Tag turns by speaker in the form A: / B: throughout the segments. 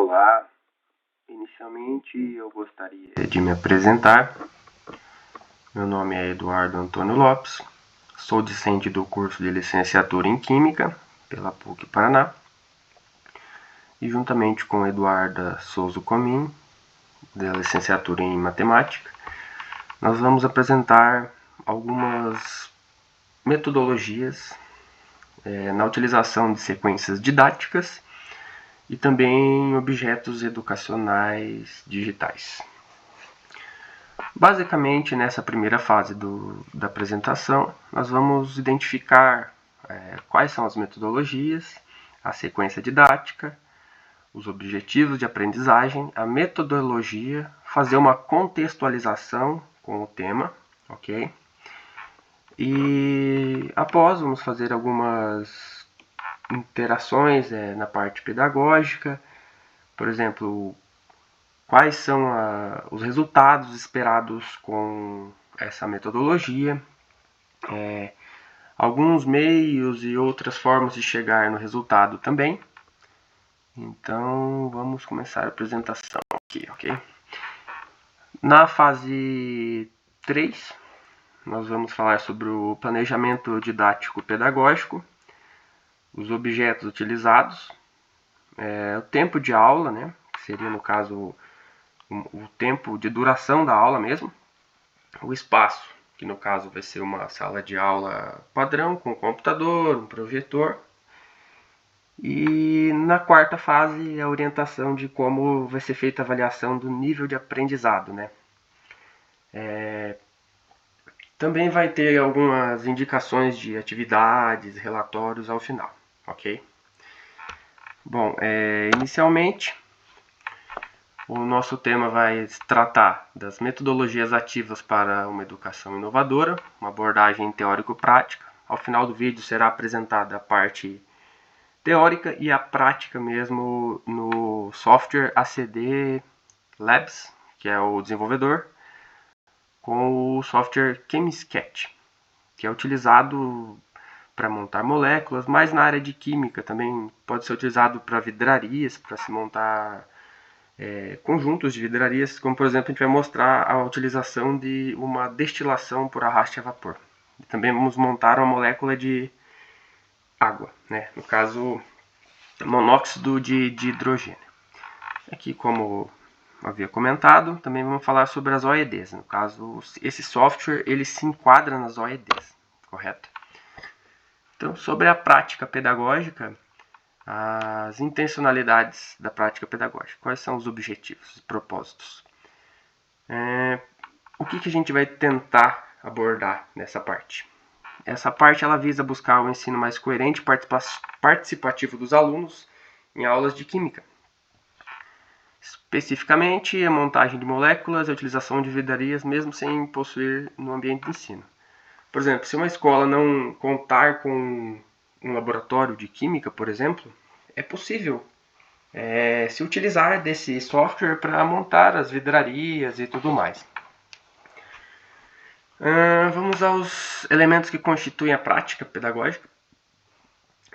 A: Olá, inicialmente eu gostaria de me apresentar. Meu nome é Eduardo Antônio Lopes, sou discente do curso de licenciatura em Química pela PUC Paraná e juntamente com Eduarda Souza Comim, da licenciatura em Matemática, nós vamos apresentar algumas metodologias na utilização de sequências didáticas e também objetos educacionais digitais. Basicamente, nessa primeira fase da apresentação, nós vamos identificar quais são as metodologias, a sequência didática, os objetivos de aprendizagem, a metodologia, fazer uma contextualização com o tema, ok? E após, vamos fazer algumas interações na parte pedagógica, por exemplo, quais são os resultados esperados com essa metodologia, alguns meios e outras formas de chegar no resultado também. Então, vamos começar a apresentação aqui, ok? Na fase 3, nós vamos falar sobre o planejamento didático pedagógico, os objetos utilizados, o tempo de aula, né, que seria no caso o tempo de duração da aula mesmo, o espaço, que no caso vai ser uma sala de aula padrão com computador, um projetor, e na quarta fase a orientação de como vai ser feita a avaliação do nível de aprendizado, né. Também vai ter algumas indicações de atividades, relatórios ao final, ok? Bom, inicialmente o nosso tema vai tratar das metodologias ativas para uma educação inovadora, uma abordagem teórico-prática. Ao final do vídeo será apresentada a parte teórica e a prática mesmo no software ACD Labs, que é o desenvolvedor, com o software ChemSketch, que é utilizado para montar moléculas, mas na área de química também pode ser utilizado para vidrarias, para se montar conjuntos de vidrarias, como por exemplo a gente vai mostrar a utilização de uma destilação por arraste a vapor. E também vamos montar uma molécula de água, né? No caso monóxido de hidrogênio. Aqui, como havia comentado, também vamos falar sobre as OEDs. No caso, esse software ele se enquadra nas OEDs, correto? Então, sobre a prática pedagógica, as intencionalidades da prática pedagógica. Quais são os objetivos e propósitos? O que a gente vai tentar abordar nessa parte? Essa parte ela visa buscar o ensino mais coerente e participativo dos alunos em aulas de química. Especificamente, a montagem de moléculas e a utilização de vidrarias, mesmo sem possuir no ambiente de ensino. Por exemplo, se uma escola não contar com um laboratório de química, por exemplo, é possível se utilizar desse software para montar as vidrarias e tudo mais. Vamos aos elementos que constituem a prática pedagógica.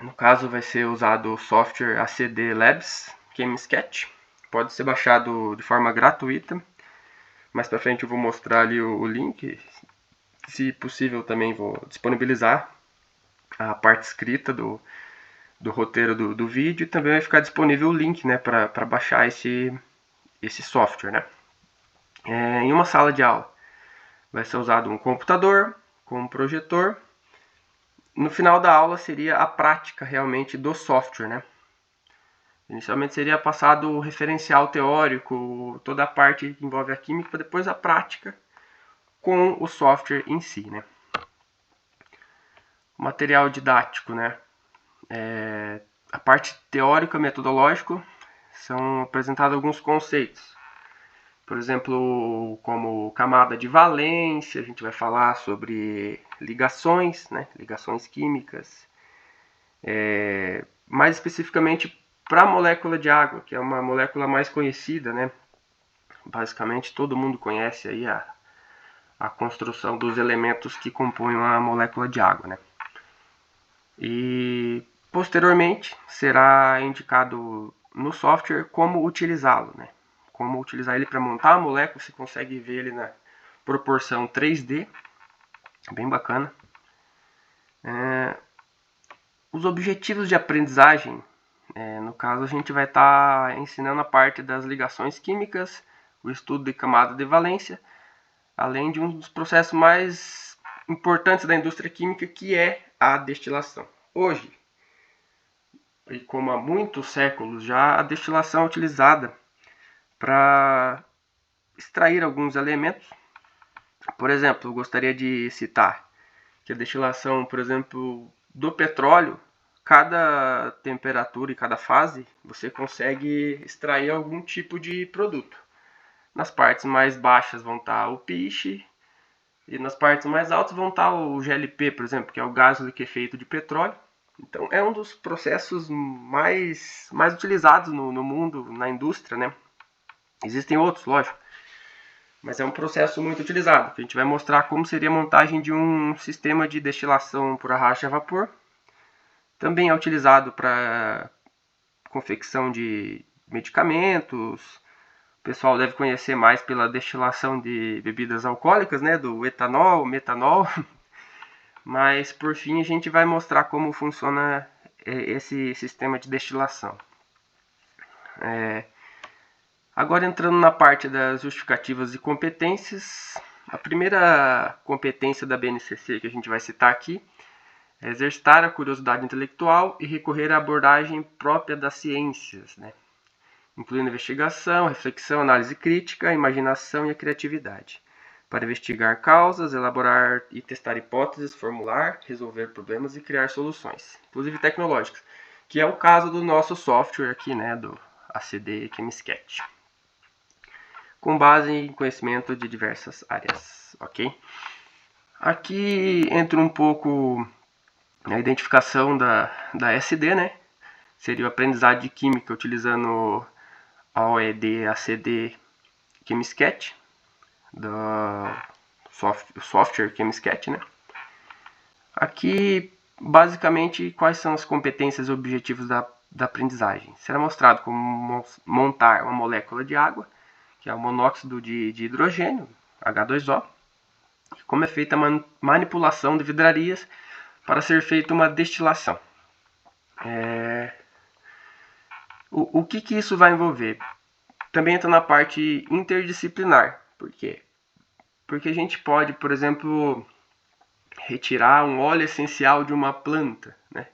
A: No caso, vai ser usado o software ACD Labs ChemSketch. Pode ser baixado de forma gratuita. Mais para frente eu vou mostrar ali o link. Se possível, também vou disponibilizar a parte escrita do roteiro do vídeo. E também vai ficar disponível o link, né, para baixar esse software, né. Em uma sala de aula vai ser usado um computador com um projetor. No final da aula seria a prática realmente do software, né. Inicialmente seria passado o referencial teórico, toda a parte que envolve a química, depois a prática com o software em si, né. O material didático, né. A parte teórica, metodológico, são apresentados alguns conceitos. Por exemplo, como camada de valência, a gente vai falar sobre ligações, né, ligações químicas. Mais especificamente para a molécula de água, que é uma molécula mais conhecida, né? Basicamente todo mundo conhece aí a construção dos elementos que compõem a molécula de água, né? E posteriormente será indicado no software como utilizá-lo, né? Como utilizar ele para montar a molécula. Você consegue ver ele na proporção 3D, bem bacana. Os objetivos de aprendizagem, no caso a gente vai estar ensinando a parte das ligações químicas, o estudo de camada de valência, além de um dos processos mais importantes da indústria química, que é a destilação. Hoje, e como há muitos séculos já, a destilação é utilizada para extrair alguns elementos. Por exemplo, eu gostaria de citar que a destilação, por exemplo, do petróleo, cada temperatura e cada fase você consegue extrair algum tipo de produto. Nas partes mais baixas vão estar o piche, e nas partes mais altas vão estar o GLP, por exemplo, que é o gás liquefeito de petróleo. Então é um dos processos mais utilizados no mundo, na indústria, né? Existem outros, lógico, mas é um processo muito utilizado. A gente vai mostrar como seria a montagem de um sistema de destilação por arraste a vapor. Também é utilizado para confecção de medicamentos. O pessoal deve conhecer mais pela destilação de bebidas alcoólicas, né, do etanol, metanol. Mas por fim a gente vai mostrar como funciona esse sistema de destilação. Agora entrando na parte das justificativas e competências, a primeira competência da BNCC que a gente vai citar aqui é exercitar a curiosidade intelectual e recorrer à abordagem própria das ciências, né? Incluindo investigação, reflexão, análise crítica, imaginação e a criatividade, para investigar causas, elaborar e testar hipóteses, formular, resolver problemas e criar soluções, inclusive tecnológicas, que é o caso do nosso software aqui, né, do ACD ChemSketch, com base em conhecimento de diversas áreas, ok? Aqui entra um pouco a identificação da SD, né? Seria o aprendizado de química utilizando a OED ACD ChemSketch, do software ChemSketch, né? Aqui, basicamente, quais são as competências e objetivos da aprendizagem? Será mostrado como montar uma molécula de água, que é o monóxido de hidrogênio, H2O, e como é feita a manipulação de vidrarias para ser feita uma destilação. O que isso vai envolver? Também entra na parte interdisciplinar. Por quê? Porque a gente pode, por exemplo, retirar um óleo essencial de uma planta, né?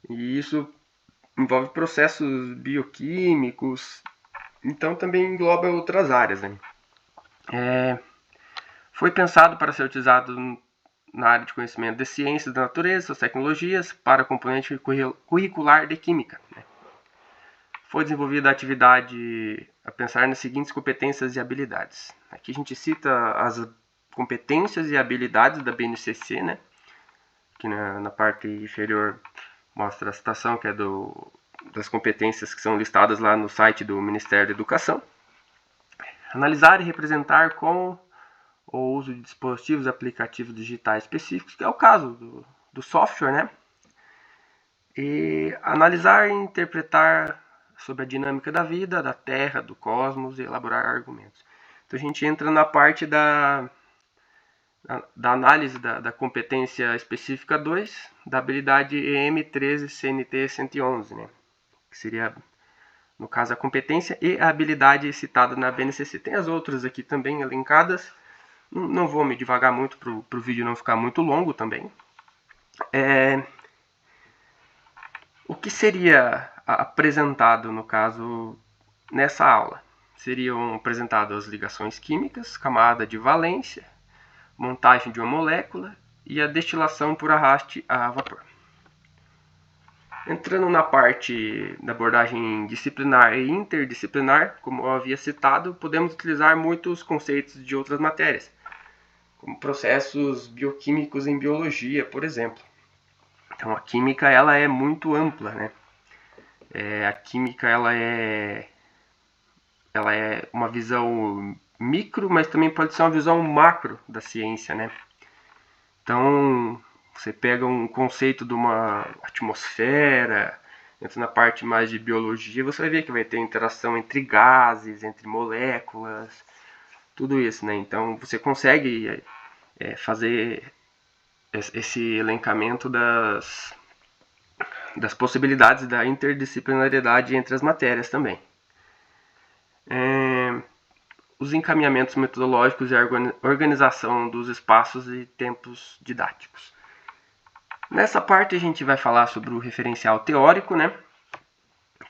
A: E isso envolve processos bioquímicos, então também engloba outras áreas, né? Foi pensado para ser utilizado na área de conhecimento de ciências da natureza, tecnologias, para componente curricular de química, né? Foi desenvolvida a atividade a pensar nas seguintes competências e habilidades. Aqui a gente cita as competências e habilidades da BNCC, né? Aqui na parte inferior mostra a citação que é das competências que são listadas lá no site do Ministério da Educação. Analisar e representar com o uso de dispositivos e aplicativos digitais específicos, que é o caso do software, né? E analisar e interpretar sobre a dinâmica da vida, da Terra, do cosmos e elaborar argumentos. Então a gente entra na parte da análise da competência específica 2, da habilidade EM13 CNT 111, né? Que seria, no caso, a competência e a habilidade citada na BNCC. Tem as outras aqui também elencadas. Não vou me divagar muito para o vídeo não ficar muito longo também. O que seria apresentado, no caso, nessa aula? Seriam apresentadas as ligações químicas, camada de valência, montagem de uma molécula e a destilação por arraste a vapor. Entrando na parte da abordagem disciplinar e interdisciplinar, como eu havia citado, podemos utilizar muitos conceitos de outras matérias, como processos bioquímicos em biologia, por exemplo. Então a química ela é muito ampla, né? A química ela é uma visão micro, mas também pode ser uma visão macro da ciência, né? Então você pega um conceito de uma atmosfera, entra na parte mais de biologia, você vai ver que vai ter interação entre gases, entre moléculas, tudo isso, né? Então você consegue fazer esse elencamento das possibilidades da interdisciplinariedade entre as matérias também. Os encaminhamentos metodológicos e a organização dos espaços e tempos didáticos. Nessa parte a gente vai falar sobre o referencial teórico, né,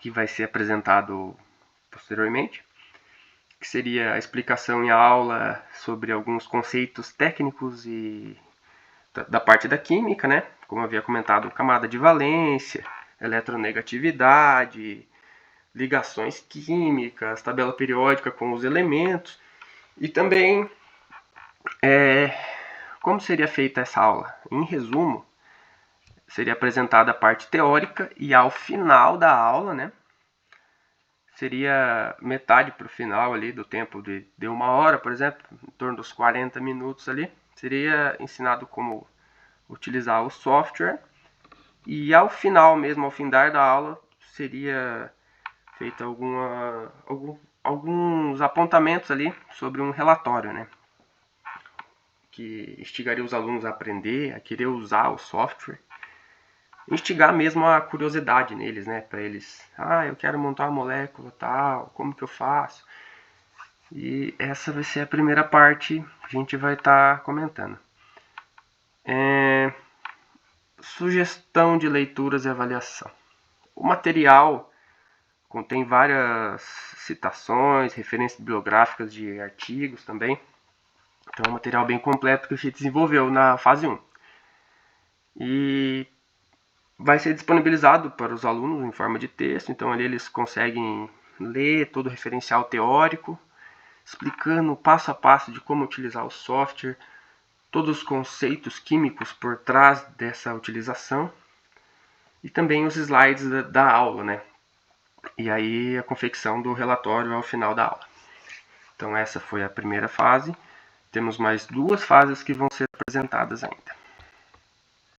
A: que vai ser apresentado posteriormente, que seria a explicação em aula sobre alguns conceitos técnicos e da parte da química, né, como havia comentado, camada de valência, eletronegatividade, ligações químicas, tabela periódica com os elementos e também como seria feita essa aula. Em resumo, seria apresentada a parte teórica e ao final da aula, né, seria metade para o final ali do tempo de 1 hora, por exemplo, em torno dos 40 minutos ali, seria ensinado como utilizar o software e ao final mesmo, ao findar da aula, seria feito alguns apontamentos ali sobre um relatório, né, que instigaria os alunos a aprender, a querer usar o software, instigar mesmo a curiosidade neles, né, para eles, eu quero montar uma molécula tal, como que eu faço? E essa vai ser a primeira parte que a gente vai estar comentando. Sugestão de leituras e avaliação. O material contém várias citações, referências bibliográficas de artigos também. Então é um material bem completo que a gente desenvolveu na fase 1. E vai ser disponibilizado para os alunos em forma de texto, então ali eles conseguem ler todo o referencial teórico, explicando passo a passo de como utilizar o software, todos os conceitos químicos por trás dessa utilização e também os slides da aula, né? E aí a confecção do relatório ao final da aula. Então essa foi a primeira fase. Temos mais 2 fases que vão ser apresentadas ainda.